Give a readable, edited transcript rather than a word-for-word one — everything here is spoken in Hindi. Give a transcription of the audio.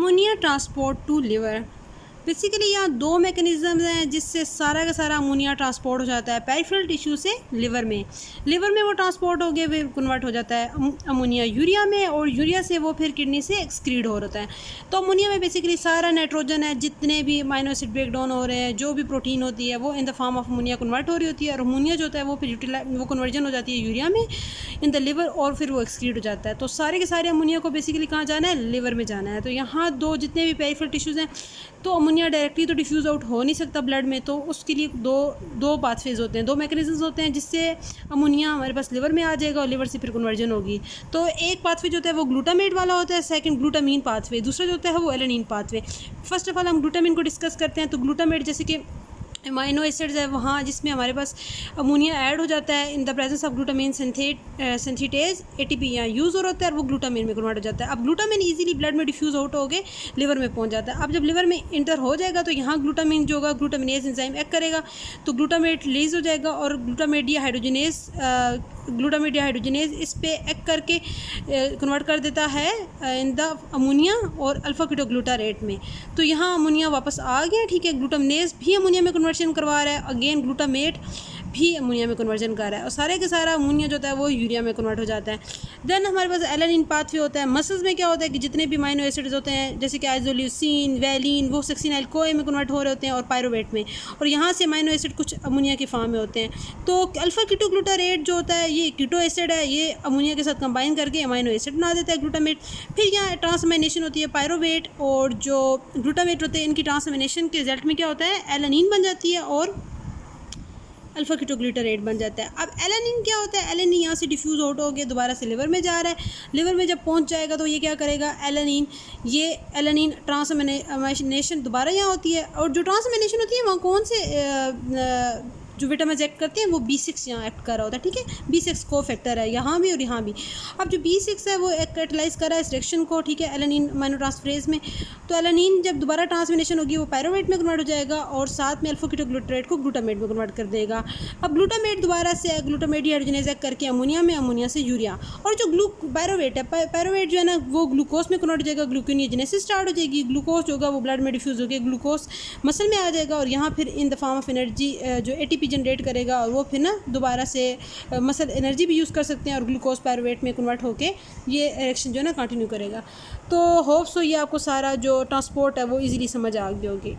Ammonia transport to liver. Basically यहाँ दो मैकेनिज़्म हैं जिससे सारा का सारा अमोनिया ट्रांसपोर्ट हो जाता है पेरिफेरल टिश्यू से लिवर में वो ट्रांसपोर्ट हो गया, फिर कन्वर्ट हो जाता है अमोनिया यूरिया में, और यूरिया से वो फिर किडनी से एक्सक्रीड हो रहता है। तो अमोनिया में बेसिकली सारा नाइट्रोजन है, जितने भी अमाइनो एसिड ब्रेक डाउन हो रहे हैं, जो भी प्रोटीन होती है वो in the form of ammonia convert हो रही होती है, और अमोनिया जो होता है वो फिर वो कन्वर्जन हो जाती है यूरिया में इन द लिवर, और फिर वो एक्सक्रीड हो जाता है। तो सारे के सारे अमोनिया को बेसिकली कहाँ जाना है, लिवर में जाना है। तो यहाँ दो जितने भी पेरिफेरल टिश्यूज़ हैं, तो अमोनिया डायरेक्टली तो डिफ्यूज़ आउट हो नहीं सकता ब्लड में, तो उसके लिए दो पाथवेज होते हैं, दो मैकेनिज्म्स होते हैं जिससे अमोनिया हमारे पास लिवर में आ जाएगा और लिवर से फिर कन्वर्जन होगी। तो एक पाथवे जो होता है वो ग्लूटामेट वाला होता है, सेकंड ग्लूटामीन पाथवे, दूसरा जो होता है वो alanine pathway. First of all हम ग्लूटामीन को डिस्कस करते हैं। तो ग्लूटामेट जैसे कि अमाइनो एसिड्स है वहाँ जिसमें हमारे पास अमोनिया ऐड हो जाता है in the presence of glutamine synthetase ATP यहाँ यूज़ हो रहा है और वो ग्लूटामीन में कन्वर्ट हो जाता है। अब ग्लूटामीन इजीली ब्लड में डिफ्यूज़ आउट हो गए लिवर में पहुँच जाता है। अब जब लिवर में इंटर हो जाएगा तो यहाँ ग्लूटामीन जो होगा ग्लूटामिनेज एंजाइम एक्ट करेगा, तो ग्लूटामेट रिलीज हो जाएगा और ग्लूटामेट डिहाइड्रोजिनेज इस पे एक्ट करके कन्वर्ट कर देता है इन द अमोनिया और अल्फा कीटोग्लूटारेट में। तो यहाँ अमोनिया वापस आ गया, ठीक है। ग्लूटामिनेज भी अमोनिया में कन्वर्जन करवा रहा है, अगेन ग्लूटामेट भी अमोनिया में कन्वर्जन कर रहा है, और सारे के सारा अमोनिया जो होता है वो यूरिया में कन्वर्ट हो जाता है। देन हमारे पास एलेनिन पाथवे होता है। मसल्स में क्या होता है कि जितने भी अमाइनो एसिड्स होते हैं जैसे कि आइसोल्यूसिन, वैलिन, वो सक्सिनाइल कोए में कन्वर्ट हो रहे होते हैं और पायरोवेट में, और यहाँ से अमाइनो एसिड कुछ अमोनिया के फॉर्म में होते हैं। तो अल्फा कीटोग्लूटारेट जो होता है ये कीटो एसिड है, ये अमोनिया के साथ कंबाइन करके अमाइनो एसिड बना देता है ग्लूटामेट। फिर यहाँ ट्रांसअमाइनेशन होती है पायरोवेट और जो ग्लूटामेट होते हैं, इनकी ट्रांसअमाइनेशन के रिजल्ट में क्या होता है, एलेनिन बन जाती है और अल्फा कीटोग्लूटारेट बन जाता है। अब एलेनिन क्या होता है, एलेनिन यहाँ से डिफ्यूज़ आउट हो गया, दोबारा से लिवर में जा रहा है। लिवर में जब पहुँच जाएगा तो ये क्या करेगा, एलेनिन ट्रांसअमाइनेशन दोबारा यहाँ होती है, और जो ट्रांसअमाइनेशन होती है वहाँ कौन से जो विटामिन एक्ट करते हैं वो B6 यहाँ एक्ट कर रहा होता है, ठीक है। B6 को फैक्टर है यहाँ भी और यहाँ भी। अब जो B6 है वो कैटलाइज कर रहा है इस रिएक्शन को, ठीक है, एलेनिन अमाइनो ट्रांसफरेज में। तो एलेनिन जब दोबारा ट्रांसमिनेशन होगी वो पायरोवेट में कन्वर्ट हो जाएगा और साथ में अल्फा कीटोग्लूटारेट को ग्लूटामेट में कन्वर्ट कर देगा। अब ग्लूटामेट दोबारा से ग्लूटामेट डिहाइड्रोजिनेज एक्ट करके अमोनिया में, अमोनिया से यूरिया, और जो पायरोवेट है, पायरोवेट जो है ना वो ग्लूकोज में कन्वर्ट हो जाएगा, ग्लूकोनियोजेनेसिस स्टार्ट हो जाएगी, ग्लूकोज होगा वो ब्लड में डिफ्यूज़ होकर ग्लूकोज मसल में आ जाएगा, और यहाँ फिर in the form of energy जो ATP जनरेट करेगा, और वो फिर ना दोबारा से मसल एनर्जी भी यूज़ कर सकते हैं और ग्लूकोज पायरोवेट में कन्वर्ट होके ये रिएक्शन जो है ना कंटिन्यू करेगा। तो होप्स हो ये आपको सारा जो ट्रांसपोर्ट है वो इजीली समझ आ गई होगी।